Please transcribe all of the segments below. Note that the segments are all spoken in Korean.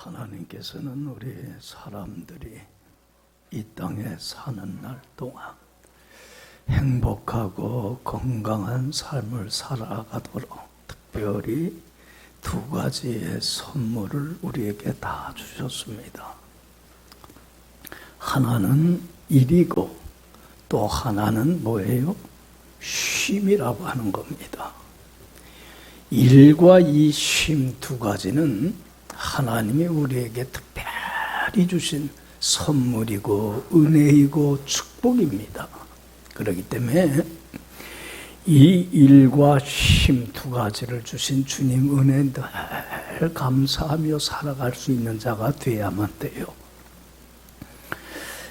하나님께서는 우리 사람들이 이 땅에 사는 날 동안 행복하고 건강한 삶을 살아가도록 특별히 두 가지의 선물을 우리에게 다 주셨습니다. 하나는 일이고 또 하나는 뭐예요? 쉼이라고 하는 겁니다. 일과 이 쉼 두 가지는 하나님이 우리에게 특별히 주신 선물이고 은혜이고 축복입니다. 그렇기 때문에 이 일과 쉼 두 가지를 주신 주님 은혜 늘 감사하며 살아갈 수 있는 자가 되어야만 돼요.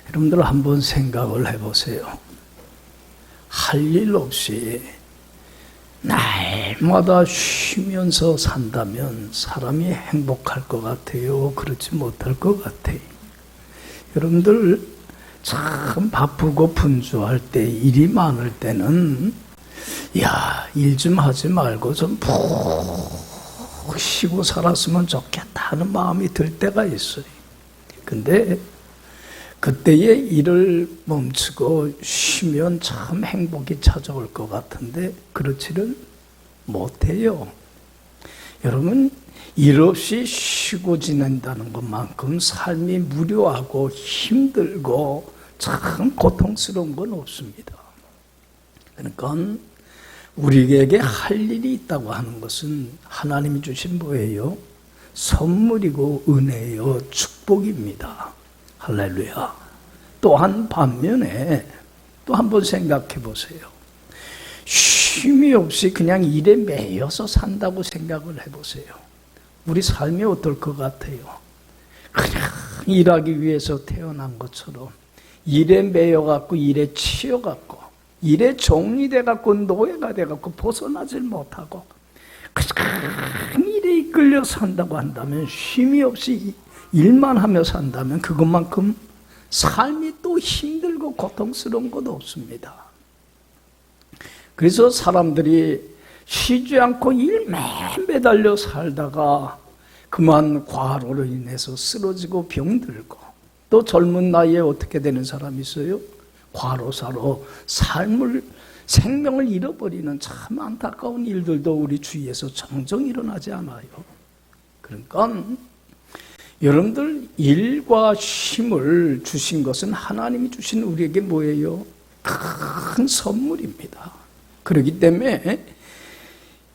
여러분들 한번 생각을 해보세요. 할 일 없이 날마다 쉬면서 산다면 사람이 행복할 것 같아요? 그렇지 못할 것 같아요? 여러분들 참 바쁘고 분주할 때, 일이 많을 때는 일 좀 하지 말고 좀 푹 쉬고 살았으면 좋겠다 하는 마음이 들 때가 있어요. 근데 그때의 일을 멈추고 쉬면 참 행복이 찾아올 것 같은데 그렇지는 못해요. 여러분, 일 없이 쉬고 지낸다는 것만큼 삶이 무료하고 힘들고 참 고통스러운 건 없습니다. 그러니까 우리에게 할 일이 있다고 하는 것은 하나님이 주신 뭐예요? 선물이고 은혜요 축복입니다. 할렐루야. 또한 반면에 또 한번 생각해 보세요. 쉼이 없이 그냥 일에 매여서 산다고 생각을 해보세요. 우리 삶이 어떨 것 같아요? 그냥 일하기 위해서 태어난 것처럼 일에 매여갖고 일에 치여갖고 일에 종이 돼갖고 노예가 돼갖고 벗어나질 못하고 그냥 일에 이끌려 산다고 한다면 쉼이 없이 일만 하며 산다면 그것만큼 삶이 또 힘들고 고통스러운 것 없습니다. 그래서 사람들이 쉬지 않고 일에 매달려 살다가 그만 과로로 인해서 쓰러지고 병들고 또 젊은 나이에 어떻게 되는 사람이 있어요? 과로사로 생명을 잃어버리는 참 안타까운 일들도 우리 주위에서 종종 일어나지 않아요. 그러니까 여러분들 일과 쉼을 주신 것은 하나님이 주신 우리에게 뭐예요? 큰 선물입니다. 그렇기 때문에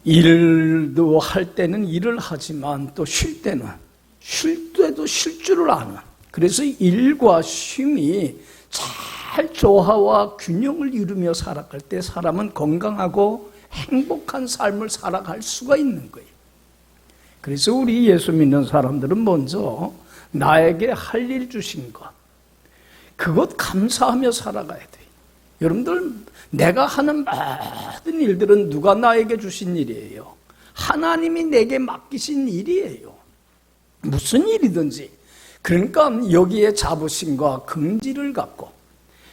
일도 할 때는 일을 하지만 또 쉴 때도 쉴 줄을 아는, 그래서 일과 쉼이 잘 조화와 균형을 이루며 살아갈 때 사람은 건강하고 행복한 삶을 살아갈 수가 있는 거예요. 그래서 우리 예수 믿는 사람들은 먼저 나에게 할 일 주신 것, 그것 감사하며 살아가야 돼요. 여러분들, 내가 하는 모든 일들은 누가 나에게 주신 일이에요? 하나님이 내게 맡기신 일이에요. 무슨 일이든지. 그러니까 여기에 자부심과 긍지를 갖고,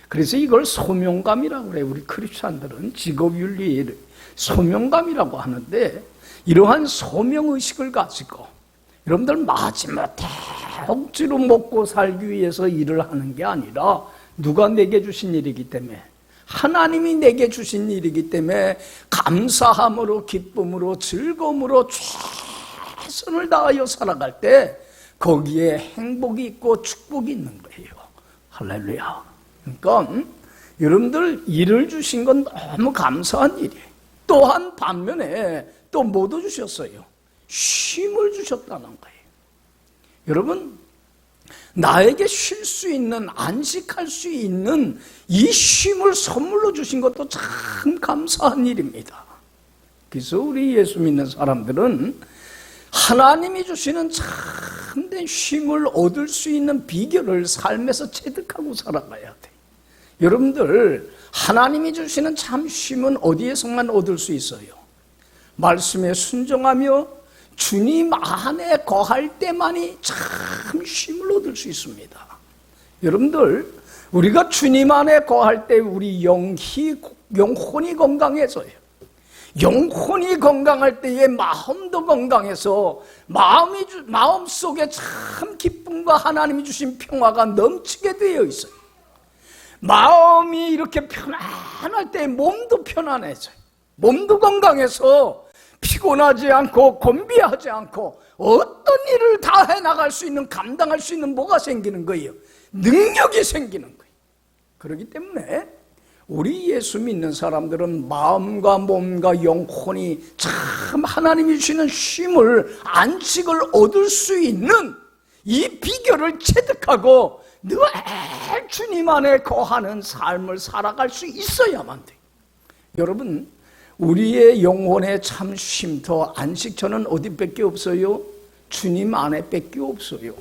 그래서 이걸 소명감이라고 그래요. 우리 크리스찬들은 직업윤리 소명감이라고 하는데, 이러한 소명의식을 가지고 여러분들 마지못해 억지로 먹고 살기 위해서 일을 하는 게 아니라 누가 내게 주신 일이기 때문에, 하나님이 내게 주신 일이기 때문에 감사함으로 기쁨으로 즐거움으로 최선을 다하여 살아갈 때 거기에 행복이 있고 축복이 있는 거예요. 할렐루야. 그러니까 여러분들 일을 주신 건 너무 감사한 일이에요. 또한 반면에 또 뭐도 주셨어요? 쉼을 주셨다는 거예요. 여러분, 나에게 쉴 수 있는, 안식할 수 있는 이 쉼을 선물로 주신 것도 참 감사한 일입니다. 그래서 우리 예수 믿는 사람들은 하나님이 주시는 참된 쉼을 얻을 수 있는 비결을 삶에서 체득하고 살아가야 돼요. 여러분들, 하나님이 주시는 참 쉼은 어디에서만 얻을 수 있어요? 말씀에 순종하며 주님 안에 거할 때만이 참 쉼을 얻을 수 있습니다. 여러분들, 우리가 주님 안에 거할 때 우리 영혼이 건강해져요. 영혼이 건강할 때에 마음도 건강해서 마음속에 참 기쁨과 하나님이 주신 평화가 넘치게 되어 있어요. 마음이 이렇게 편안할 때 몸도 편안해져요. 몸도 건강해서 피곤하지 않고 곤비하지 않고 어떤 일을 다 해나갈 수 있는, 감당할 수 있는 뭐가 생기는 거예요? 능력이 생기는 거예요. 그렇기 때문에 우리 예수 믿는 사람들은 마음과 몸과 영혼이 참 하나님이 주시는 쉼을, 안식을 얻을 수 있는 이 비결을 체득하고 늘 주님 안에 거하는 삶을 살아갈 수 있어야만 돼요. 여러분, 우리의 영혼의 참 쉼터, 안식처는 어디밖에 없어요? 주님 안에 밖에 없어요.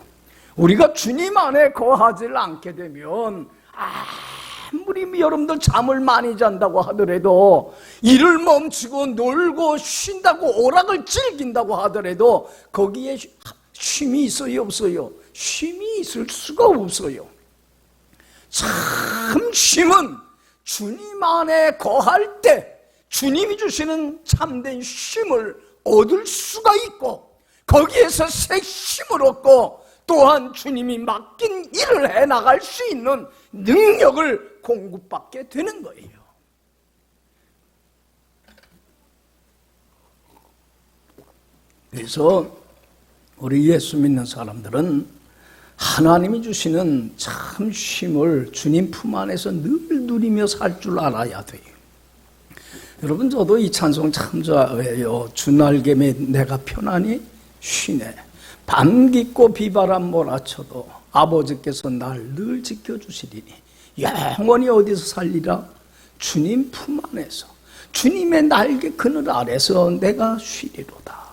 우리가 주님 안에 거하지 않게 되면 아무리 여러분들 잠을 많이 잔다고 하더라도, 일을 멈추고 놀고 쉰다고 오락을 즐긴다고 하더라도 거기에 쉼이 있어요, 없어요? 쉼이 있을 수가 없어요. 참 쉼은 주님 안에 거할 때 주님이 주시는 참된 쉼을 얻을 수가 있고, 거기에서 새 힘을 얻고, 또한 주님이 맡긴 일을 해나갈 수 있는 능력을 공급받게 되는 거예요. 그래서 우리 예수 믿는 사람들은 하나님이 주시는 참 쉼을 주님 품 안에서 늘 누리며 살 줄 알아야 돼요. 여러분, 저도 이 찬송 참 좋아해요. 주 날개에 내가 편안히 쉬네. 밤 깊고 비바람 몰아쳐도 아버지께서 날 늘 지켜주시리니 영원히 어디서 살리라? 주님 품 안에서, 주님의 날개 그늘 아래서 내가 쉬리로다.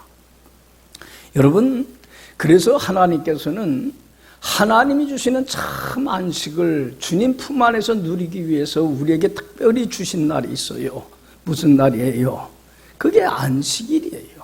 여러분, 그래서 하나님께서는 하나님이 주시는 참 안식을 주님 품 안에서 누리기 위해서 우리에게 특별히 주신 날이 있어요. 무슨 날이에요? 그게 안식일이에요.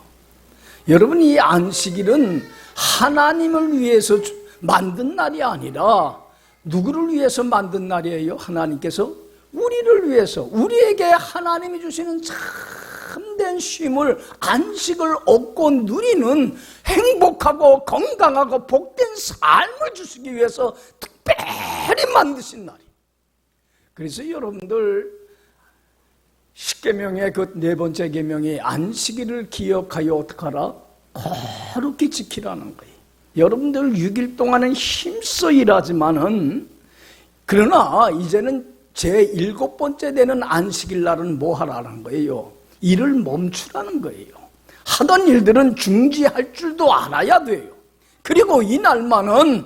여러분, 이 안식일은 하나님을 위해서 만든 날이 아니라 누구를 위해서 만든 날이에요? 하나님께서 우리를 위해서, 우리에게 하나님이 주시는 참된 쉼을, 안식을 얻고 누리는 행복하고 건강하고 복된 삶을 주시기 위해서 특별히 만드신 날이에요. 그래서 여러분들 십계명의 그 네 번째 계명이 안식일을 기억하여 어떡하라? 거룩히 지키라는 거예요. 여러분들 6일 동안은 힘써 일하지만은, 그러나 이제는 제 7번째 되는 안식일 날은 뭐 하라는 거예요? 일을 멈추라는 거예요. 하던 일들은 중지할 줄도 알아야 돼요. 그리고 이날만은,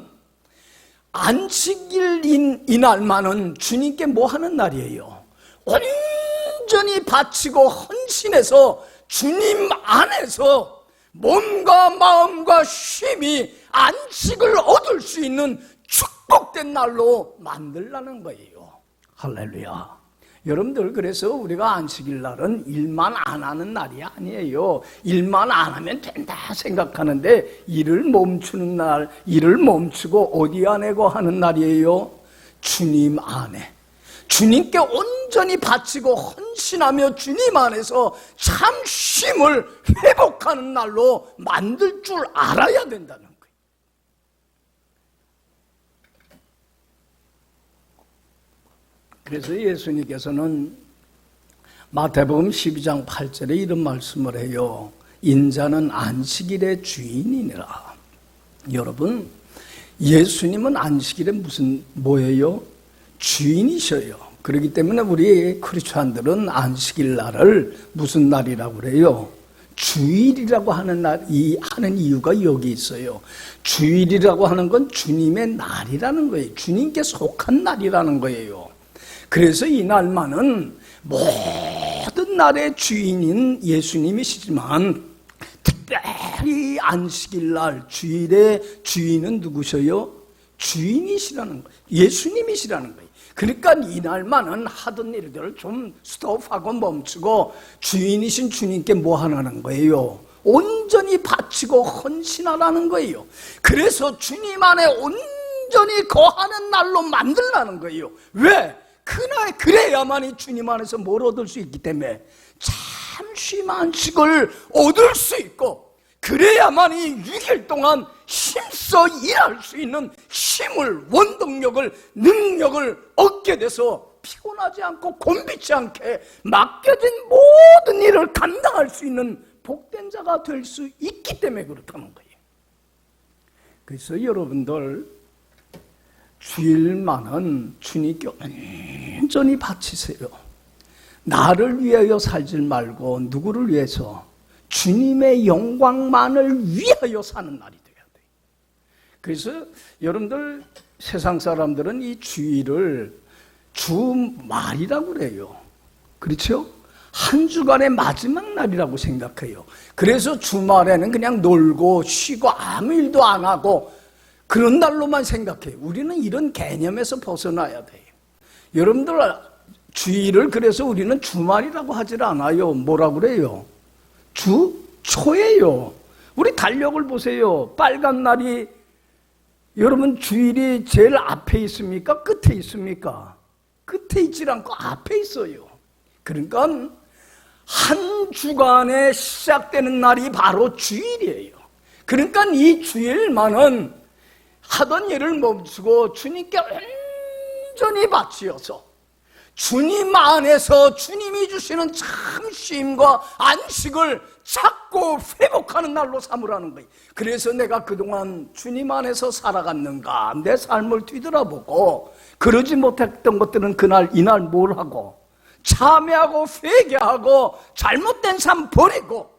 안식일인 이날만은 주님께 뭐 하는 날이에요? 온전히 바치고 헌신해서 주님 안에서 몸과 마음과 쉼이 안식을 얻을 수 있는 축복된 날로 만들라는 거예요. 할렐루야. 여러분들, 그래서 우리가 안식일 날은 일만 안 하는 날이 아니에요. 일만 안 하면 된다 생각하는데, 일을 멈추는 날, 일을 멈추고 어디 안에 거하는 날이에요? 주님 안에. 주님께 온전히 바치고 헌신하며 주님 안에서 참 쉼을 회복하는 날로 만들 줄 알아야 된다는 거예요. 그래서 예수님께서는 마태복음 12장 8절에 이런 말씀을 해요. 인자는 안식일의 주인이니라. 여러분, 예수님은 안식일에 뭐예요? 주인이셔요. 그렇기 때문에 우리 크리스찬들은 안식일 날을 무슨 날이라고 그래요? 주일이라고 하는 하는 이유가 여기 있어요. 주일이라고 하는 건 주님의 날이라는 거예요. 주님께 속한 날이라는 거예요. 그래서 이 날만은 모든 날의 주인인 예수님이시지만, 특별히 안식일 날 주일의 주인은 누구셔요? 주인이시라는 거예요. 예수님이시라는 거예요. 그러니까 이날만은 하던 일들을 좀 스톱하고 멈추고 주인이신 주님께 뭐 하라는 거예요? 온전히 바치고 헌신하라는 거예요. 그래서 주님 안에 온전히 거하는 날로 만들라는 거예요. 왜? 그날 그래야만이 주님 안에서 뭘 얻을 수 있기 때문에 참 안식을 얻을 수 있고, 그래야만이 6일 동안 힘써 일할 수 있는 힘을, 원동력을, 능력을 얻게 돼서 피곤하지 않고 곤비지 않게 맡겨진 모든 일을 감당할 수 있는 복된 자가 될 수 있기 때문에 그렇다는 거예요. 그래서 여러분들 주일만은 주님께 온전히 바치세요. 나를 위하여 살지 말고 누구를 위해서? 주님의 영광만을 위하여 사는 날이 돼야 돼요. 그래서 여러분들 세상 사람들은 이 주일을 주말이라고 그래요. 그렇죠? 한 주간의 마지막 날이라고 생각해요. 그래서 주말에는 그냥 놀고 쉬고 아무 일도 안 하고 그런 날로만 생각해요. 우리는 이런 개념에서 벗어나야 돼요. 여러분들 주일을 그래서 우리는 주말이라고 하질 않아요. 뭐라고 그래요? 주초예요. 우리 달력을 보세요. 빨간 날이 여러분 주일이 제일 앞에 있습니까? 끝에 있습니까? 끝에 있질 않고 앞에 있어요. 그러니까 한 주간에 시작되는 날이 바로 주일이에요. 그러니까 이 주일만은 하던 일을 멈추고 주님께 온전히 바치어서 주님 안에서 주님이 주시는 참 쉼과 안식을 찾고 회복하는 날로 삼으라는 거예요. 그래서 내가 그동안 주님 안에서 살아갔는가, 내 삶을 뒤돌아보고 그러지 못했던 것들은 그날 이날 뭘 하고 참회하고 회개하고 잘못된 삶 버리고,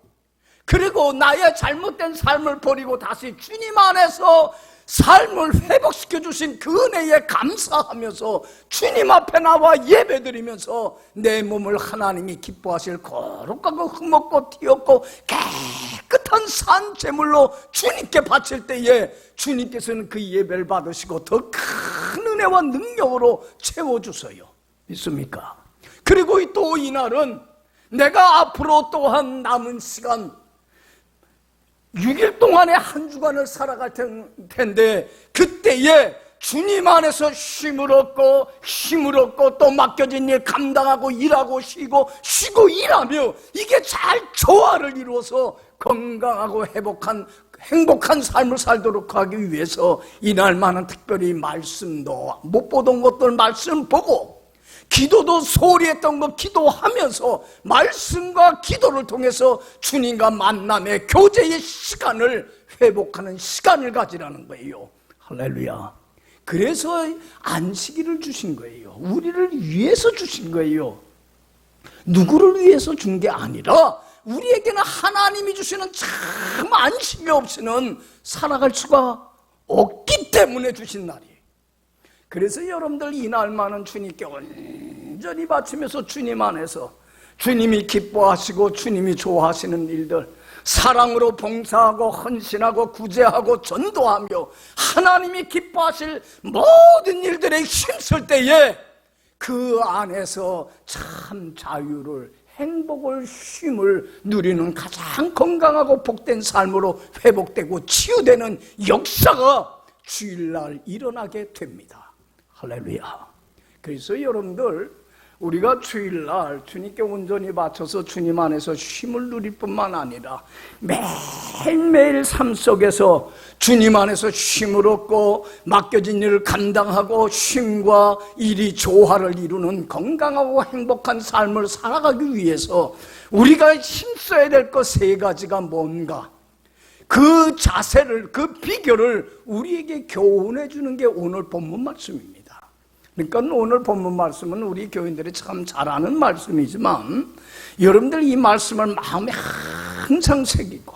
그리고 나의 잘못된 삶을 버리고 다시 주님 안에서 삶을 회복시켜 주신 그 은혜에 감사하면서 주님 앞에 나와 예배드리면서 내 몸을 하나님이 기뻐하실 거룩하고 흠없고 튀었고 깨끗한 산 제물로 주님께 바칠 때에 주님께서는 그 예배를 받으시고 더 큰 은혜와 능력으로 채워주세요. 믿습니까? 그리고 또 이날은 내가 앞으로 또한 남은 시간 6일 동안의 한 주간을 살아갈 텐데 그때에 주님 안에서 쉼을 얻고 또 맡겨진 일 감당하고 일하고 쉬고 일하며 이게 잘 조화를 이루어서 건강하고 행복한 삶을 살도록 하기 위해서 이날만은 특별히 말씀도 못 보던 것들 말씀 보고, 기도도 소홀히 했던 거 기도하면서 말씀과 기도를 통해서 주님과 만남의 교제의 시간을 회복하는 시간을 가지라는 거예요. 할렐루야. 그래서 안식일을 주신 거예요. 우리를 위해서 주신 거예요. 누구를 위해서 준 게 아니라 우리에게는 하나님이 주시는 참 안식이 없이는 살아갈 수가 없기 때문에 주신 날이에요. 그래서 여러분들 이날만은 주님께 온전히 바치면서 주님 안에서 주님이 기뻐하시고 주님이 좋아하시는 일들, 사랑으로 봉사하고 헌신하고 구제하고 전도하며 하나님이 기뻐하실 모든 일들에 힘쓸 때에 그 안에서 참 자유를, 행복을, 쉼을 누리는 가장 건강하고 복된 삶으로 회복되고 치유되는 역사가 주일날 일어나게 됩니다. 할렐루야. 그래서 여러분들 우리가 주일날 주님께 온전히 바쳐서 주님 안에서 쉼을 누릴 뿐만 아니라 매일매일 삶 속에서 주님 안에서 쉼을 얻고 맡겨진 일을 감당하고 쉼과 일이 조화를 이루는 건강하고 행복한 삶을 살아가기 위해서 우리가 힘써야 될 것 세 가지가 뭔가, 그 자세를, 그 비결을 우리에게 교훈해 주는 게 오늘 본문 말씀입니다. 그러니까 오늘 본문 말씀은 우리 교인들이 참 잘 아는 말씀이지만 여러분들 이 말씀을 마음에 항상 새기고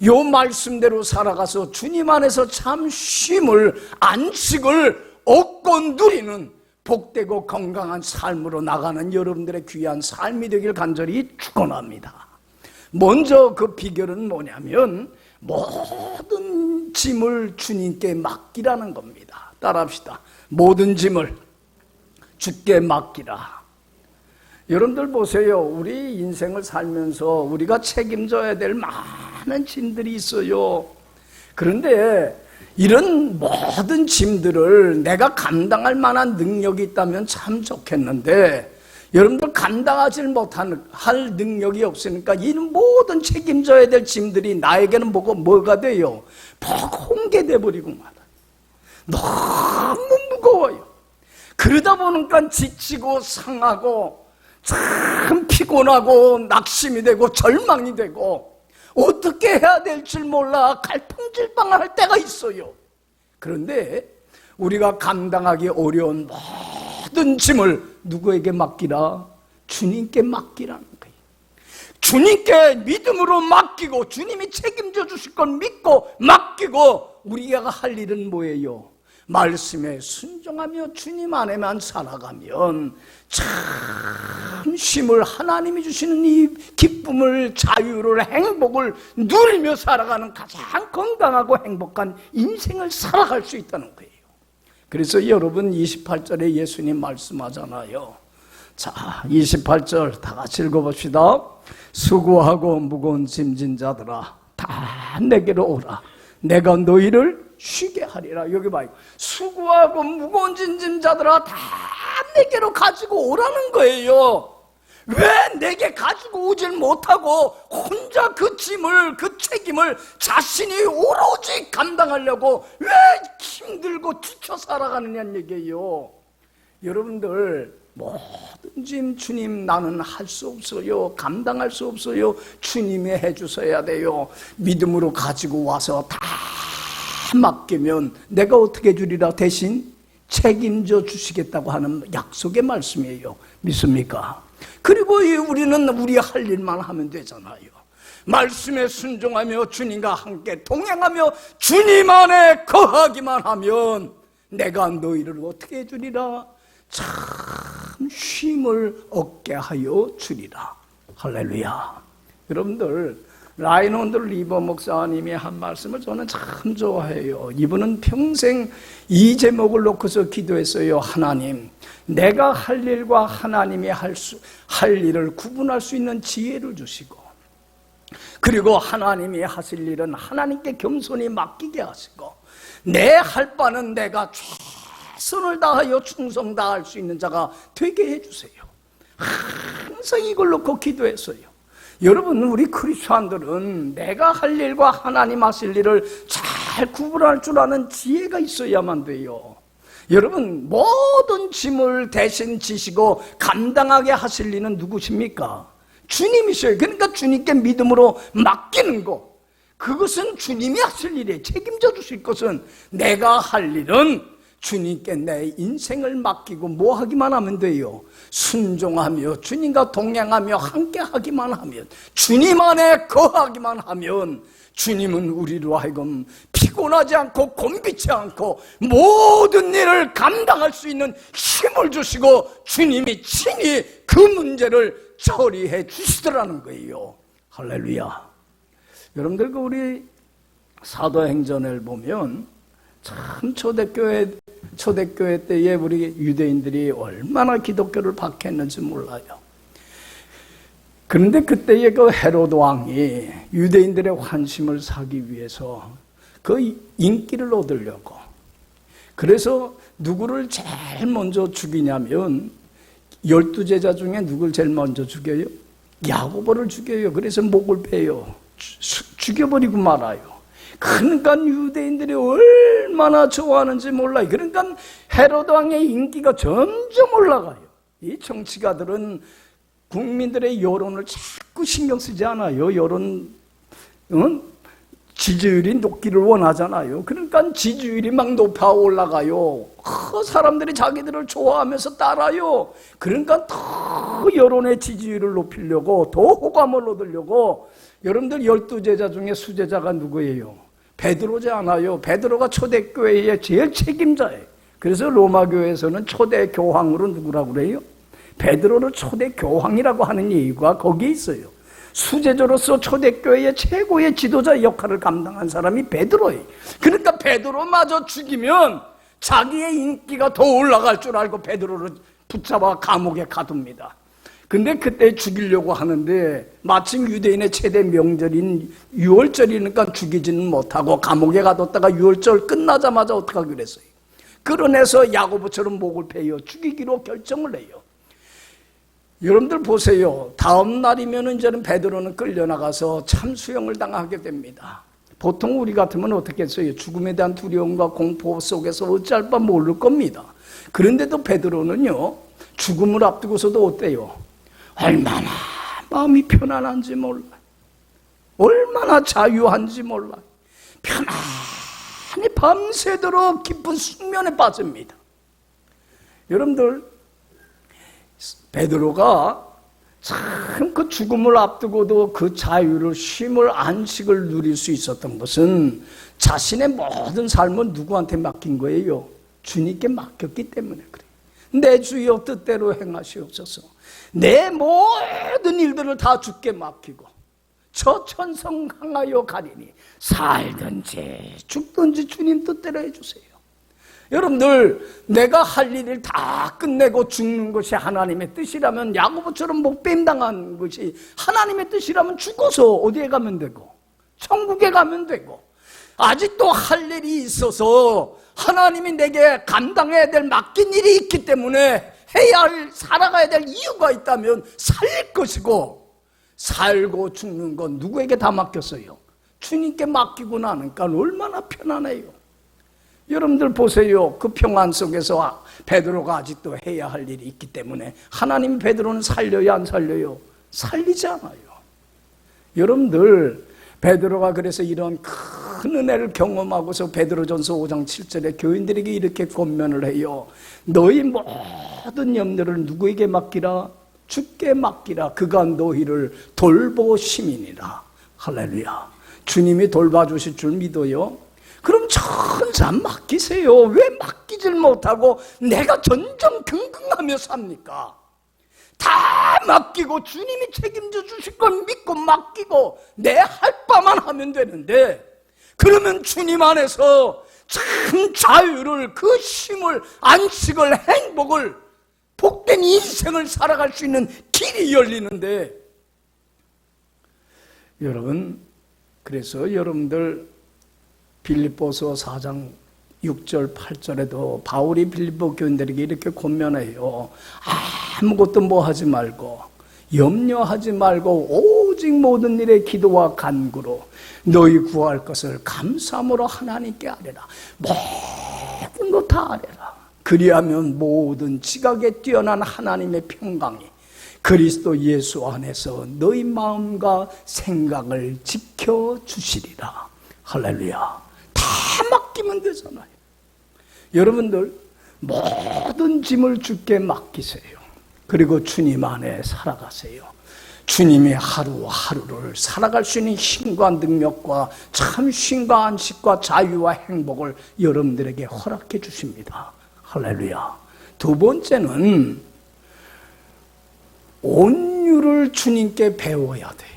이 말씀대로 살아가서 주님 안에서 참 쉼을, 안식을 얻고 누리는 복되고 건강한 삶으로 나가는 여러분들의 귀한 삶이 되길 간절히 축원합니다. 먼저 그 비결은 뭐냐면 모든 짐을 주님께 맡기라는 겁니다. 따라합시다. 모든 짐을 주께 맡기라. 여러분들 보세요. 우리 인생을 살면서 우리가 책임져야 될 많은 짐들이 있어요. 그런데 이런 모든 짐들을 내가 감당할 만한 능력이 있다면 참 좋겠는데 여러분들 감당하지 못하는 할 능력이 없으니까 이 모든 책임져야 될 짐들이 나에게는 뭐가 돼요? 홍게돼 버리고 말아요. 너무 무거워요. 그러다 보니까 지치고 상하고 참 피곤하고 낙심이 되고 절망이 되고 어떻게 해야 될 줄 몰라 갈팡질팡할 때가 있어요. 그런데 우리가 감당하기 어려운 모든 짐을 누구에게 맡기라? 주님께 맡기라는 거예요. 주님께 믿음으로 맡기고 주님이 책임져 주실 건 믿고 맡기고 우리가 할 일은 뭐예요? 말씀에 순종하며 주님 안에만 살아가면 참 쉼을 하나님이 주시는 이 기쁨을 자유를 행복을 누리며 살아가는 가장 건강하고 행복한 인생을 살아갈 수 있다는 거예요. 그래서 여러분 28절에 예수님 말씀하잖아요. 자, 28절 다 같이 읽어봅시다. 수고하고 무거운 짐진 자들아 다 내게로 오라. 내가 너희를 쉬게 하리라. 여기 봐요. 수고하고 무거운 짐진 자들아 다 내게로 가지고 오라는 거예요. 왜 내게 가지고 오질 못하고 혼자 그 짐을 그 책임을 자신이 오로지 감당하려고 왜 힘들고 지쳐 살아가느냐는 얘기예요. 여러분들 모든 짐 주님 나는 할 수 없어요. 감당할 수 없어요. 주님이 해주셔야 돼요. 믿음으로 가지고 와서 다 맡기면 내가 어떻게 해주리라? 대신 책임져 주시겠다고 하는 약속의 말씀이에요. 믿습니까? 그리고 우리는 우리 할 일만 하면 되잖아요. 말씀에 순종하며 주님과 함께 동행하며 주님 안에 거하기만 하면 내가 너희를 어떻게 해주리라? 참 쉼을 얻게 하여 주리라. 할렐루야. 여러분들 라이논드 리버 목사님이 한 말씀을 저는 참 좋아해요. 이분은 평생 이 제목을 놓고서 기도했어요. 하나님, 내가 할 일과 하나님이 할 일을 구분할 수 있는 지혜를 주시고, 그리고 하나님이 하실 일은 하나님께 겸손히 맡기게 하시고, 내 할 바는 내가 최선을 다하여 충성 다할 수 있는 자가 되게 해주세요. 항상 이걸 놓고 기도했어요. 여러분, 우리 크리스찬들은 내가 할 일과 하나님 하실 일을 잘 구분할 줄 아는 지혜가 있어야만 돼요. 여러분, 모든 짐을 대신 지시고 감당하게 하실 일은 누구십니까? 주님이셔요. 그러니까 주님께 믿음으로 맡기는 거, 그것은 주님이 하실 일이에요. 책임져 주실 것은 내가 할 일은 주님께 내 인생을 맡기고 뭐 하기만 하면 돼요? 순종하며 주님과 동행하며 함께 하기만 하면, 주님 안에 거하기만 하면 주님은 우리로 하여금 피곤하지 않고 곤비치 않고 모든 일을 감당할 수 있는 힘을 주시고 주님이 친히 그 문제를 처리해 주시더라는 거예요. 할렐루야. 여러분들, 우리 사도행전을 보면 참 초대교회 때에 우리 유대인들이 얼마나 기독교를 박해했는지 몰라요. 그런데 그때에 그 헤로드 왕이 유대인들의 환심을 사기 위해서 그 인기를 얻으려고, 그래서 누구를 제일 먼저 죽이냐면 12제자 중에 누굴 제일 먼저 죽여요? 야고보를 죽여요. 그래서 목을 베요. 죽여버리고 말아요. 그러니까 유대인들이 얼마나 좋아하는지 몰라요. 그러니까 헤로드 왕의 인기가 점점 올라가요. 이 정치가들은 국민들의 여론을 자꾸 신경 쓰지 않아요. 여론, 지지율이 높기를 원하잖아요. 그러니까 지지율이 막 높아 올라가요. 사람들이 자기들을 좋아하면서 따라요. 그러니까 더 여론의 지지율을 높이려고, 더 호감을 얻으려고. 여러분들 12제자 중에 수제자가 누구예요? 베드로지 않아요. 베드로가 초대교회의 제일 책임자예요. 그래서 로마교회에서는 초대교황으로 누구라고 그래요? 베드로를 초대교황이라고 하는 이유가 거기에 있어요. 수제자로서 초대교회의 최고의 지도자 역할을 감당한 사람이 베드로예요. 그러니까 베드로마저 죽이면 자기의 인기가 더 올라갈 줄 알고 베드로를 붙잡아 감옥에 가둡니다. 근데 그때 죽이려고 하는데 마침 유대인의 최대 명절인 유월절이니까 죽이지는 못하고 감옥에 가뒀다가 유월절 끝나자마자 어떡하기로 그랬어요? 끌어내서 야고보처럼 목을 베어 죽이기로 결정을 해요. 여러분들 보세요. 다음 날이면 이제는 베드로는 끌려나가서 참수형을 당하게 됩니다. 보통 우리 같으면 어떻게 했어요? 죽음에 대한 두려움과 공포 속에서 어찌할 바 모를 겁니다. 그런데도 베드로는요, 죽음을 앞두고서도 어때요? 얼마나 마음이 편안한지 몰라요. 얼마나 자유한지 몰라요. 편안히 밤새도록 깊은 숙면에 빠집니다. 여러분들, 베드로가 참 그 죽음을 앞두고도 그 자유를, 쉼을, 안식을 누릴 수 있었던 것은 자신의 모든 삶은 누구한테 맡긴 거예요? 주님께 맡겼기 때문에 그래요. 내 주여 뜻대로 행하시옵소서. 내 모든 일들을 다 주께 맡기고 저 천성 향하여 가리니 살든지 죽든지 주님 뜻대로 해주세요. 여러분들, 내가 할 일을 다 끝내고 죽는 것이 하나님의 뜻이라면, 야고보처럼 목뱀 당한 것이 하나님의 뜻이라면 죽어서 어디에 가면 되고 천국에 가면 되고, 아직도 할 일이 있어서 하나님이 내게 감당해야 될 맡긴 일이 있기 때문에 해야 할, 살아가야 될 이유가 있다면 살 것이고, 살고 죽는 건 누구에게 다 맡겼어요? 주님께 맡기고 나니까 얼마나 편안해요. 여러분들 보세요. 그 평안 속에서 베드로가 아직도 해야 할 일이 있기 때문에 하나님 베드로는 살려요, 안 살려요? 살리지 않아요. 여러분들, 베드로가 그래서 이런 큰 은혜를 경험하고서 베드로전서 5장 7절에 교인들에게 이렇게 권면을 해요. 너희 모든 염려를 누구에게 맡기라? 주께 맡기라. 그가 너희를 돌보심이니라. 할렐루야. 주님이 돌봐주실 줄 믿어요? 그럼 천사 맡기세요. 왜 맡기질 못하고 내가 전전긍긍하며 삽니까? 다 맡기고 주님이 책임져 주실 건 믿고 맡기고 내 할 바만 하면 되는데, 그러면 주님 안에서 참 자유를, 그 쉼을, 안식을, 행복을, 복된 인생을 살아갈 수 있는 길이 열리는데, 여러분, 그래서 여러분들 빌립보서 4장 6절 8절에도 바울이 빌립보 교인들에게 이렇게 권면해요. 아무것도 뭐 하지 말고, 염려하지 말고 오직 모든 일에 기도와 간구로 너희 구할 것을 감사함으로 하나님께 아뢰라. 모든 것 다 아뢰라. 그리하면 모든 지각에 뛰어난 하나님의 평강이 그리스도 예수 안에서 너희 마음과 생각을 지켜주시리라. 할렐루야. 다 맡기면 되잖아요. 여러분들, 모든 짐을 주께 맡기세요. 그리고 주님 안에 살아가세요. 주님이 하루하루를 살아갈 수 있는 힘과 능력과 참 쉼과 안식과 자유와 행복을 여러분들에게 허락해 주십니다. 할렐루야. 두 번째는 온유를 주님께 배워야 돼요.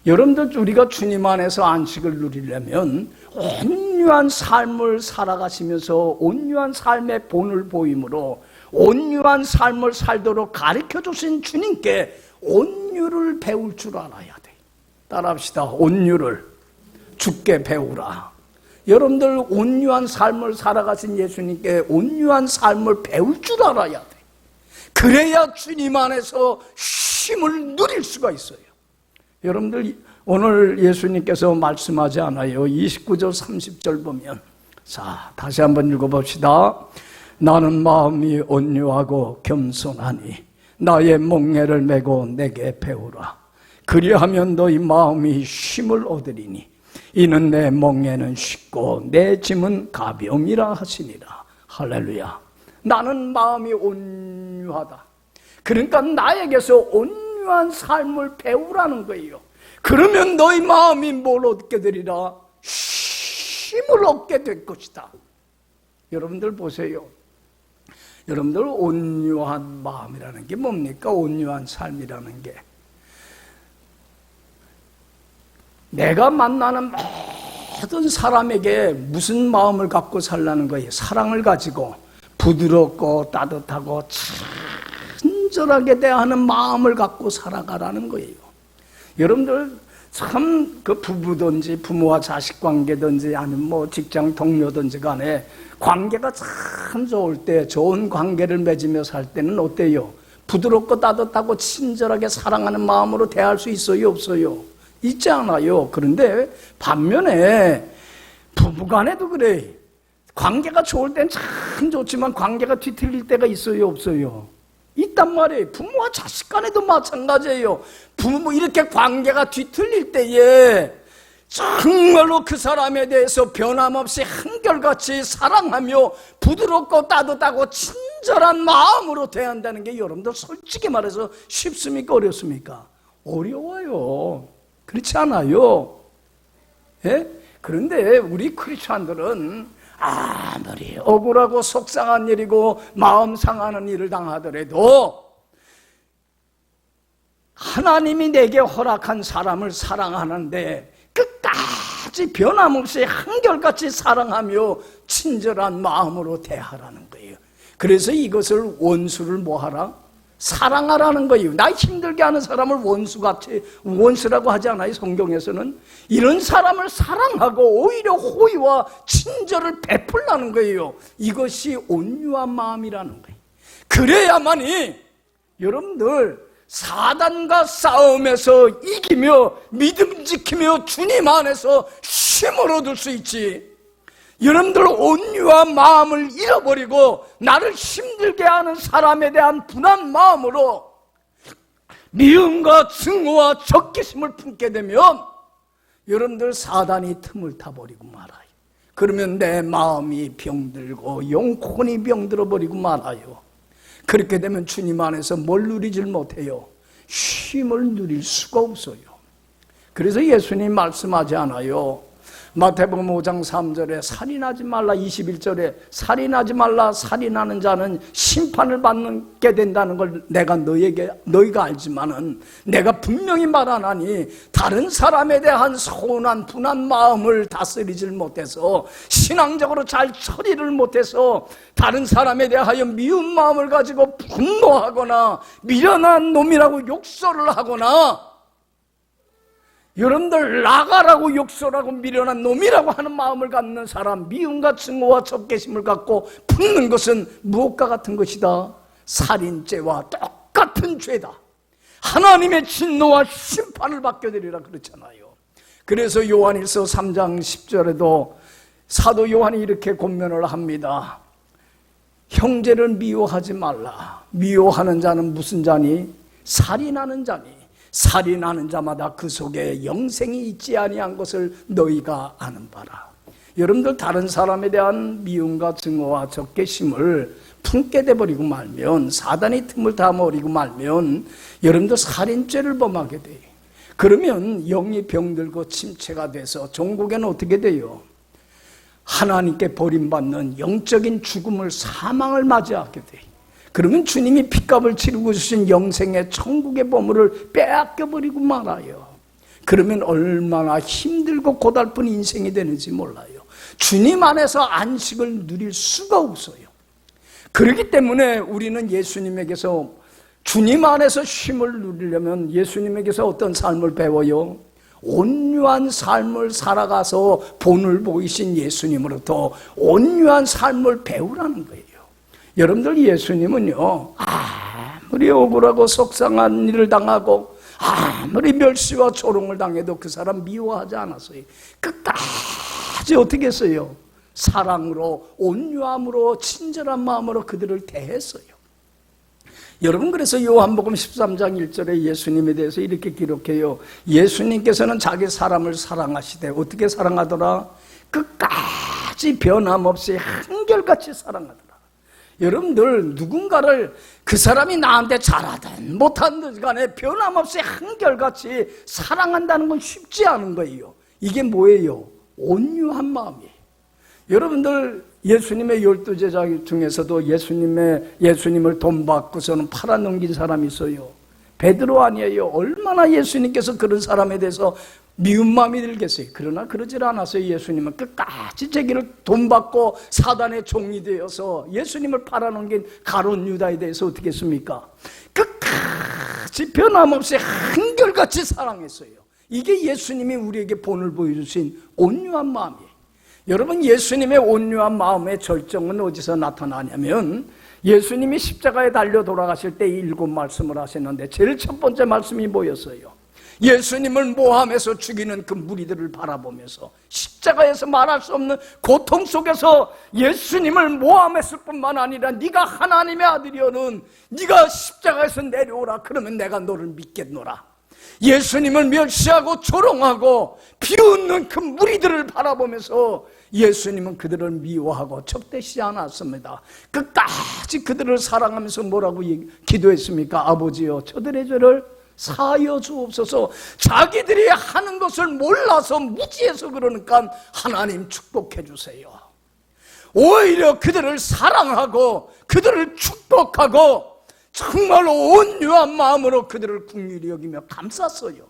여러분들, 우리가 주님 안에서 안식을 누리려면 온유한 삶을 살아가시면서 온유한 삶의 본을 보임으로 온유한 삶을 살도록 가르쳐 주신 주님께 온유를 배울 줄 알아야 돼. 따라합시다. 온유를 주께 배우라. 여러분들, 온유한 삶을 살아가신 예수님께 온유한 삶을 배울 줄 알아야 돼. 그래야 주님 안에서 쉼을 누릴 수가 있어요. 여러분들, 오늘 예수님께서 말씀하지 않아요. 29절 30절 보면, 자, 다시 한번 읽어봅시다. 나는 마음이 온유하고 겸손하니 나의 멍에를 메고 내게 배우라. 그리하면 너희 마음이 쉼을 얻으리니 이는 내 멍에는 쉽고 내 짐은 가벼움이라 하시니라. 할렐루야. 나는 마음이 온유하다. 그러니까 나에게서 온유한 삶을 배우라는 거예요. 그러면 너희 마음이 뭘 얻게 되리라? 쉼을 얻게 될 것이다. 여러분들 보세요. 여러분들, 온유한 마음이라는 게 뭡니까? 온유한 삶이라는 게, 내가 만나는 모든 사람에게 무슨 마음을 갖고 살라는 거예요? 사랑을 가지고 부드럽고 따뜻하고 친절하게 대하는 마음을 갖고 살아가라는 거예요. 여러분들, 참 그 부부든지 부모와 자식 관계든지 아니면 뭐 직장 동료든지 간에 관계가 참 좋을 때, 좋은 관계를 맺으며 살 때는 어때요? 부드럽고 따뜻하고 친절하게 사랑하는 마음으로 대할 수 있어요, 없어요? 있지 않아요. 그런데 반면에 부부간에도 그래. 관계가 좋을 땐 참 좋지만 관계가 뒤틀릴 때가 있어요, 없어요? 있단 말이에요. 부모와 자식 간에도 마찬가지예요. 부모 이렇게 관계가 뒤틀릴 때에 정말로 그 사람에 대해서 변함없이 한결같이 사랑하며 부드럽고 따뜻하고 친절한 마음으로 대한다는 게 여러분들 솔직히 말해서 쉽습니까, 어렵습니까? 어려워요. 그렇지 않아요? 예? 그런데 우리 크리스찬들은 아무리 억울하고 속상한 일이고 마음 상하는 일을 당하더라도 하나님이 내게 허락한 사람을 사랑하는데 끝까지 변함없이 한결같이 사랑하며 친절한 마음으로 대하라는 거예요. 그래서 이것을 원수를 뭐하라? 사랑하라는 거예요. 나 힘들게 하는 사람을 원수라고 하지 않아요, 성경에서는? 이런 사람을 사랑하고 오히려 호의와 친절을 베풀라는 거예요. 이것이 온유한 마음이라는 거예요. 그래야만이 여러분들 사단과 싸움에서 이기며 믿음 지키며 주님 안에서 쉼을 얻을 수 있지. 여러분들 온유한 마음을 잃어버리고 나를 힘들게 하는 사람에 대한 분한 마음으로 미움과 증오와 적개심을 품게 되면 여러분들 사단이 틈을 타버리고 말아요. 그러면 내 마음이 병들고 영혼이 병들어버리고 말아요. 그렇게 되면 주님 안에서 뭘 누리질 못해요? 쉼을 누릴 수가 없어요. 그래서 예수님 말씀하지 않아요? 마태복음 5장 3절에 살인하지 말라, 21절에 살인하지 말라, 살인하는 자는 심판을 받게 된다는 걸 너희가 알지만은 내가 분명히 말하나니 다른 사람에 대한 서운한 분한 마음을 다스리질 못해서 신앙적으로 잘 처리를 못해서 다른 사람에 대하여 미운 마음을 가지고 분노하거나 미련한 놈이라고 욕설을 하거나 여러분들 나가라고 욕설하고 미련한 놈이라고 하는 마음을 갖는 사람, 미움과 증오와 적개심을 갖고 품는 것은 무엇과 같은 것이다? 살인죄와 똑같은 죄다. 하나님의 진노와 심판을 받게 되리라 그렇잖아요. 그래서 요한일서 3장 10절에도 사도 요한이 이렇게 권면을 합니다. 형제를 미워하지 말라. 미워하는 자는 무슨 자니? 살인하는 자니. 살인하는 자마다 그 속에 영생이 있지 아니한 것을 너희가 아는 바라. 여러분들 다른 사람에 대한 미움과 증오와 적개심을 품게 돼버리고 말면, 사단이 틈을 타버리고 말면 여러분들 살인죄를 범하게 돼요. 그러면 영이 병들고 침체가 돼서 종국에는 어떻게 돼요? 하나님께 버림받는 영적인 죽음을, 사망을 맞이하게 돼요. 그러면 주님이 핏값을 치르고 주신 영생의 천국의 보물을 빼앗겨버리고 말아요. 그러면 얼마나 힘들고 고달픈 인생이 되는지 몰라요. 주님 안에서 안식을 누릴 수가 없어요. 그렇기 때문에 우리는 예수님에게서, 주님 안에서 쉼을 누리려면 예수님에게서 어떤 삶을 배워요? 온유한 삶을 살아가서 본을 보이신 예수님으로부터 온유한 삶을 배우라는 거예요. 여러분들 예수님은요, 아무리 억울하고 속상한 일을 당하고 아무리 멸시와 조롱을 당해도 그 사람 미워하지 않았어요. 끝까지 어떻게 했어요? 사랑으로, 온유함으로, 친절한 마음으로 그들을 대했어요. 여러분, 그래서 요한복음 13장 1절에 예수님에 대해서 이렇게 기록해요. 예수님께서는 자기 사람을 사랑하시되 어떻게 사랑하더라? 끝까지 변함없이 한결같이 사랑하더라. 여러분들 누군가를 그 사람이 나한테 잘하든 못하든 간에 변함없이 한결같이 사랑한다는 건 쉽지 않은 거예요. 이게 뭐예요? 온유한 마음이에요. 여러분들 예수님의 12제자 중에서도 예수님을 돈 받고서는 팔아넘긴 사람이 있어요. 베드로 아니에요. 얼마나 예수님께서 그런 사람에 대해서 미운 마음이 들겠어요. 그러나 그러질 않았어요. 예수님은 끝까지 자기를 돈 받고 사단의 종이 되어서 예수님을 팔아넘긴 가룟 유다에 대해서 어떻게 했습니까? 끝까지 변함없이 한결같이 사랑했어요. 이게 예수님이 우리에게 본을 보여주신 온유한 마음이에요. 여러분, 예수님의 온유한 마음의 절정은 어디서 나타나냐면 예수님이 십자가에 달려 돌아가실 때 7말씀을 하셨는데 제일 첫 번째 말씀이 뭐였어요? 예수님을 모함해서 죽이는 그 무리들을 바라보면서 십자가에서 말할 수 없는 고통 속에서 예수님을 모함했을 뿐만 아니라 네가 하나님의 아들이여는 네가 십자가에서 내려오라. 그러면 내가 너를 믿겠노라. 예수님을 멸시하고 조롱하고 비웃는 그 무리들을 바라보면서 예수님은 그들을 미워하고 적대시지 않았습니다. 끝까지 그들을 사랑하면서 뭐라고 기도했습니까? 아버지여, 저들의 죄를 사하여 주옵소서. 자기들이 하는 것을 몰라서 무지해서 그러니까 하나님 축복해 주세요. 오히려 그들을 사랑하고 그들을 축복하고 정말로 온유한 마음으로 그들을 긍휼히 여기며 감쌌어요.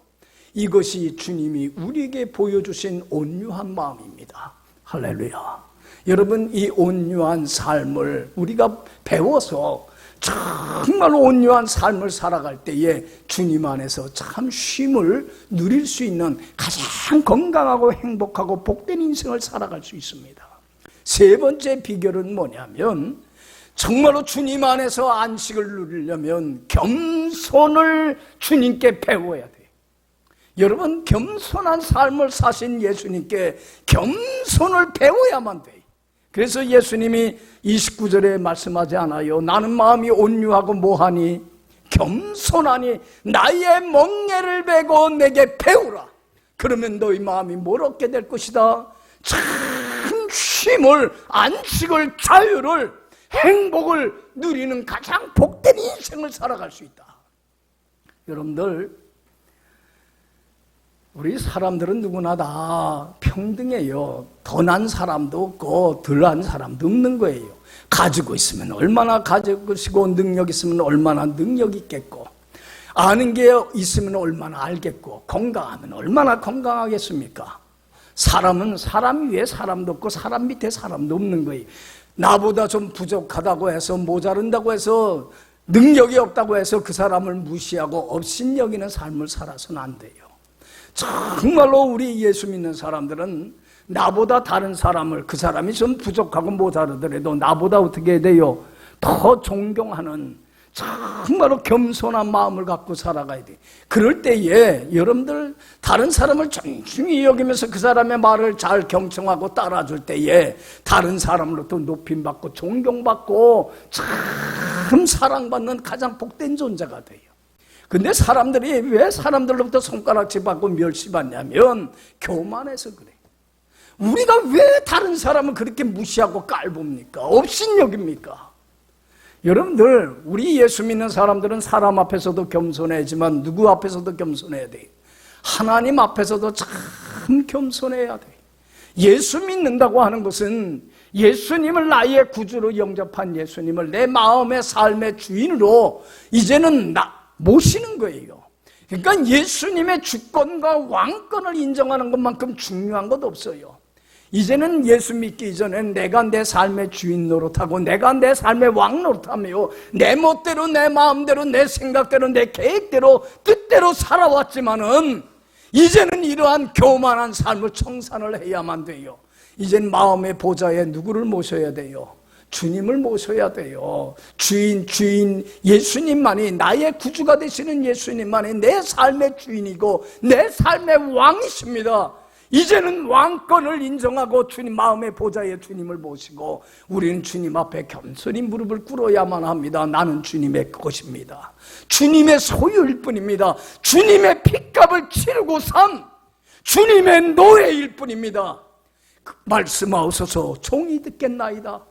이것이 주님이 우리에게 보여주신 온유한 마음입니다. 할렐루야. 여러분, 이 온유한 삶을 우리가 배워서 정말 온유한 삶을 살아갈 때에 주님 안에서 참 쉼을 누릴 수 있는 가장 건강하고 행복하고 복된 인생을 살아갈 수 있습니다. 세 번째 비결은 뭐냐면 정말로 주님 안에서 안식을 누리려면 겸손을 주님께 배워야 돼요. 여러분, 겸손한 삶을 사신 예수님께 겸손을 배워야만 돼요. 그래서 예수님이 29절에 말씀하지 않아요? 나는 마음이 온유하고 뭐하니? 겸손하니 나의 멍에를 베고 내게 배우라. 그러면 너희 마음이 뭘 얻게 될 것이다? 참 쉼을, 안식을, 자유를, 행복을 누리는 가장 복된 인생을 살아갈 수 있다. 여러분들, 우리 사람들은 누구나 다 평등해요. 더 난 사람도 없고 덜 난 사람도 없는 거예요. 가지고 있으면 얼마나 가지고 것이고 능력 있으면 얼마나 능력 있겠고 아는 게 있으면 얼마나 알겠고 건강하면 얼마나 건강하겠습니까? 사람은 사람 위에 사람도 없고 사람 밑에 사람도 없는 거예요. 나보다 좀 부족하다고 해서 모자른다고 해서 능력이 없다고 해서 그 사람을 무시하고 업신여기는 삶을 살아서는 안 돼요. 정말로 우리 예수 믿는 사람들은 나보다 다른 사람을, 그 사람이 좀 부족하고 모자르더라도 나보다 어떻게 해야 돼요? 더 존경하는 정말로 겸손한 마음을 갖고 살아가야 돼요. 그럴 때에 여러분들 다른 사람을 존중히 여기면서 그 사람의 말을 잘 경청하고 따라줄 때에 다른 사람으로부터 높임받고 존경받고 참 사랑받는 가장 복된 존재가 돼요. 근데 사람들이 왜 사람들로부터 손가락질 받고 멸시받냐면 교만해서 그래요. 우리가 왜 다른 사람을 그렇게 무시하고 깔봅니까? 업신여깁니까? 여러분들, 우리 예수 믿는 사람들은 사람 앞에서도 겸손해야지만 누구 앞에서도 겸손해야 돼요. 하나님 앞에서도 참 겸손해야 돼요. 예수 믿는다고 하는 것은 예수님을 나의 구주로 영접한 예수님을 내 마음의 삶의 주인으로 이제는 모시는 거예요. 그러니까 예수님의 주권과 왕권을 인정하는 것만큼 중요한 것 없어요. 이제는 예수 믿기 이전엔 내가 내 삶의 주인 노릇하고 내가 내 삶의 왕 노릇하며 내 멋대로 내 마음대로 내 생각대로 내 계획대로 뜻대로 살아왔지만은 이제는 이러한 교만한 삶을 청산을 해야만 돼요. 이젠 마음의 보좌에 누구를 모셔야 돼요? 주님을 모셔야 돼요. 주인 예수님만이, 나의 구주가 되시는 예수님만이 내 삶의 주인이고 내 삶의 왕이십니다. 이제는 왕권을 인정하고 주님 마음의 보좌에 주님을 모시고 우리는 주님 앞에 겸손히 무릎을 꿇어야만 합니다. 나는 주님의 것입니다. 주님의 소유일 뿐입니다. 주님의 핏값을 치르고 산 주님의 노예일 뿐입니다. 말씀하옵소서. 종이 듣겠나이다.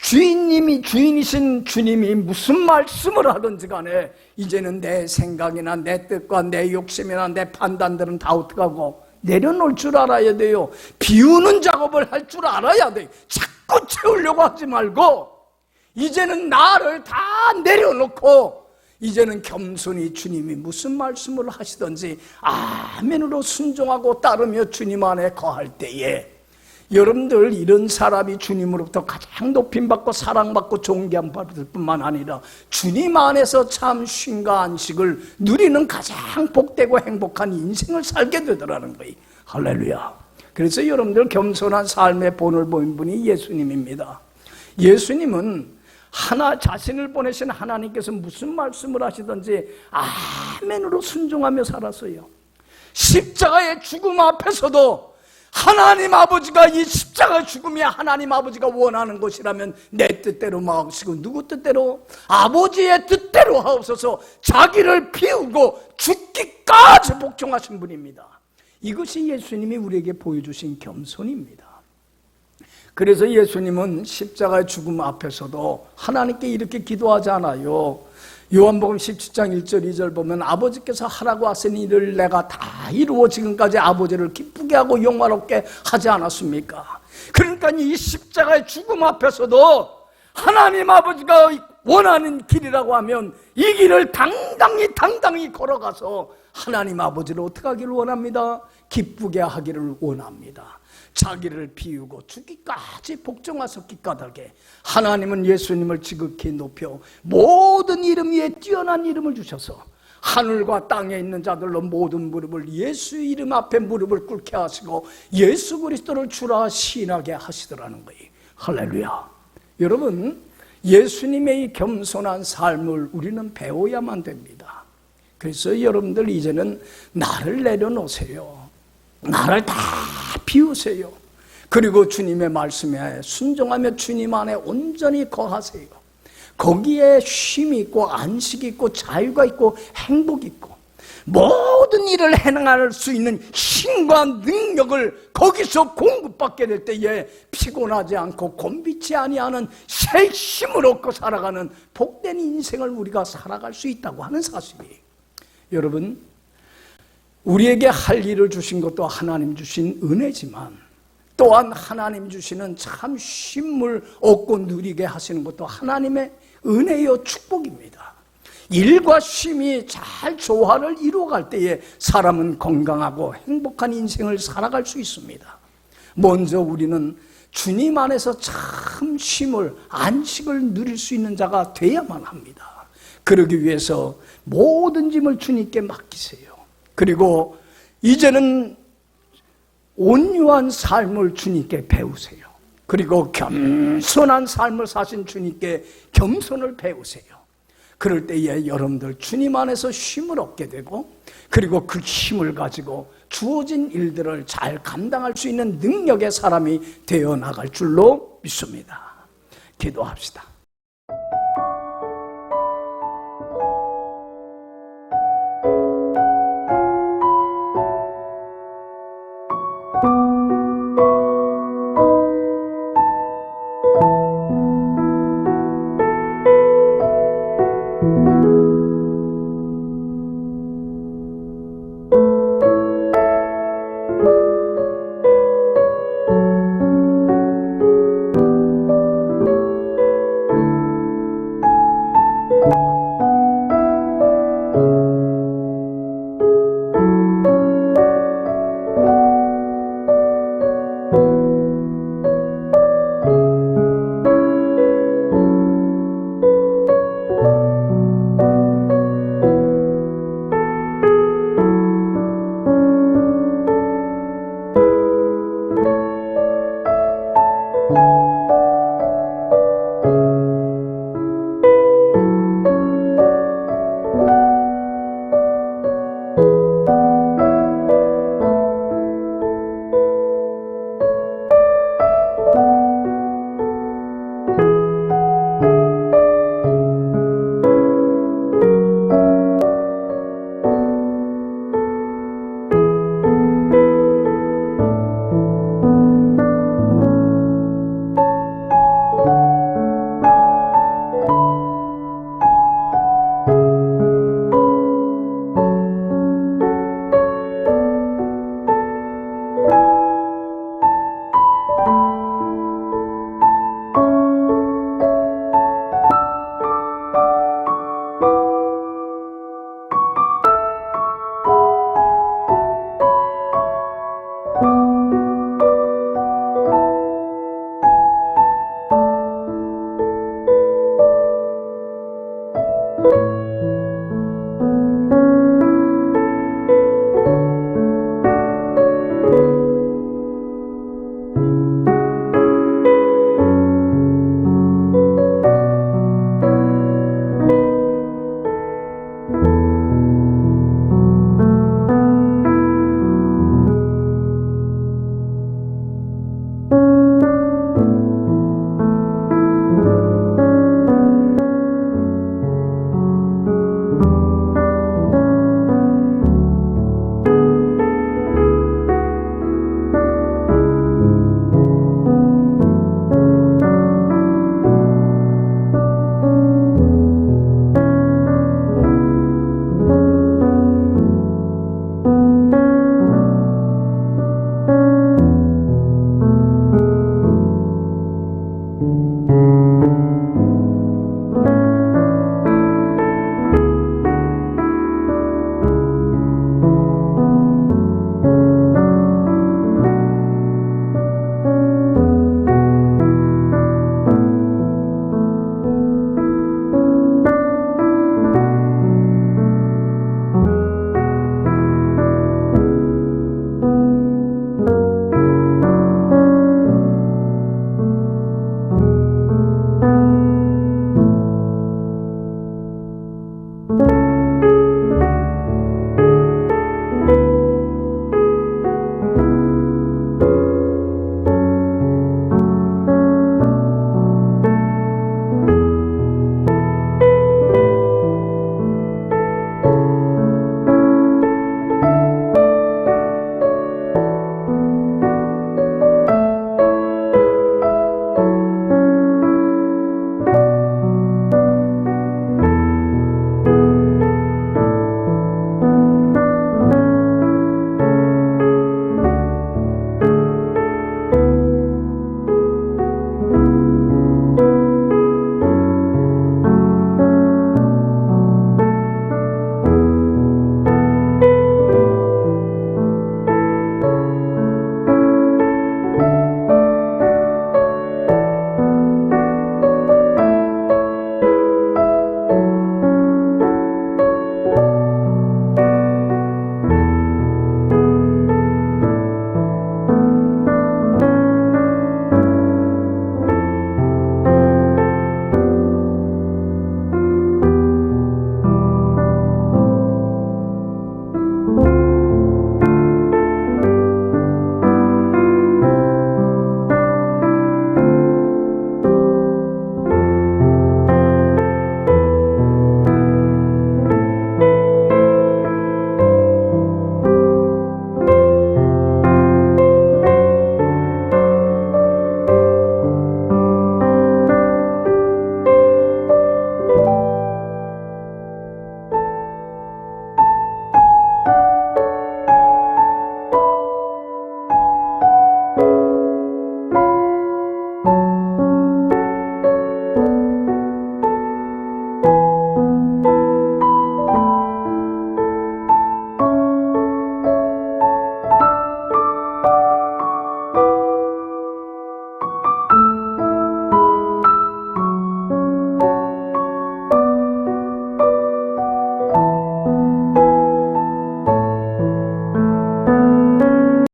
주인이신 주님이 무슨 말씀을 하든지 간에 이제는 내 생각이나 내 뜻과 내 욕심이나 내 판단들은 다 어떡하고 내려놓을 줄 알아야 돼요. 비우는 작업을 할 줄 알아야 돼요. 자꾸 채우려고 하지 말고 이제는 나를 다 내려놓고 이제는 겸손히 주님이 무슨 말씀을 하시든지 아멘으로 순종하고 따르며 주님 안에 거할 때에 여러분들, 이런 사람이 주님으로부터 가장 높임받고 사랑받고 존경받을 뿐만 아니라 주님 안에서 참 쉼과 안식을 누리는 가장 복되고 행복한 인생을 살게 되더라는 거예요. 할렐루야. 그래서 여러분들, 겸손한 삶의 본을 보인 분이 예수님입니다. 예수님은 자신을 보내신 하나님께서 무슨 말씀을 하시든지 아멘으로 순종하며 살았어요. 십자가의 죽음 앞에서도 하나님 아버지가 이 십자가의 죽음이 하나님 아버지가 원하는 것이라면 내 뜻대로 마옵시고 누구 뜻대로? 아버지의 뜻대로 하옵소서. 자기를 비우고 죽기까지 복종하신 분입니다. 이것이 예수님이 우리에게 보여주신 겸손입니다. 그래서 예수님은 십자가의 죽음 앞에서도 하나님께 이렇게 기도하지 않아요. 요한복음 17장 1절 2절 보면 아버지께서 하라고 하신 일을 내가 다 이루어 지금까지 아버지를 기쁘게 하고 영화롭게 하지 않았습니까? 그러니까 이 십자가의 죽음 앞에서도 하나님 아버지가 원하는 길이라고 하면 이 길을 당당히 걸어가서 하나님 아버지를 어떻게 하기를 원합니다? 기쁘게 하기를 원합니다. 자기를 비우고 죽기까지 복종하셨기 까닭에 하나님은 예수님을 지극히 높여 모든 이름 위에 뛰어난 이름을 주셔서 하늘과 땅에 있는 자들로 모든 무릎을 예수 이름 앞에 무릎을 꿇게 하시고 예수 그리스도를 주라 시인하게 하시더라는 거예요. 할렐루야. 여러분, 예수님의 이 겸손한 삶을 우리는 배워야만 됩니다. 그래서 여러분들 이제는 나를 내려놓으세요. 나를 다 비우세요. 그리고 주님의 말씀에 순종하며 주님 안에 온전히 거하세요. 거기에 쉼이 있고 안식이 있고 자유가 있고 행복이 있고 모든 일을 해나갈 수 있는 힘과 능력을 거기서 공급받게 될 때에 피곤하지 않고 곤비치 아니하는 새 힘을 얻고 살아가는 복된 인생을 우리가 살아갈 수 있다고 하는 사실이에요. 여러분, 우리에게 할 일을 주신 것도 하나님 주신 은혜지만 또한 하나님 주시는 참 쉼을 얻고 누리게 하시는 것도 하나님의 은혜요 축복입니다. 일과 쉼이 잘 조화를 이루어갈 때에 사람은 건강하고 행복한 인생을 살아갈 수 있습니다. 먼저 우리는 주님 안에서 참 쉼을, 안식을 누릴 수 있는 자가 되어야만 합니다. 그러기 위해서 모든 짐을 주님께 맡기세요. 그리고 이제는 온유한 삶을 주님께 배우세요. 그리고 겸손한 삶을 사신 주님께 겸손을 배우세요. 그럴 때에 여러분들 주님 안에서 쉼을 얻게 되고 그리고 그 힘을 가지고 주어진 일들을 잘 감당할 수 있는 능력의 사람이 되어 나갈 줄로 믿습니다. 기도합시다.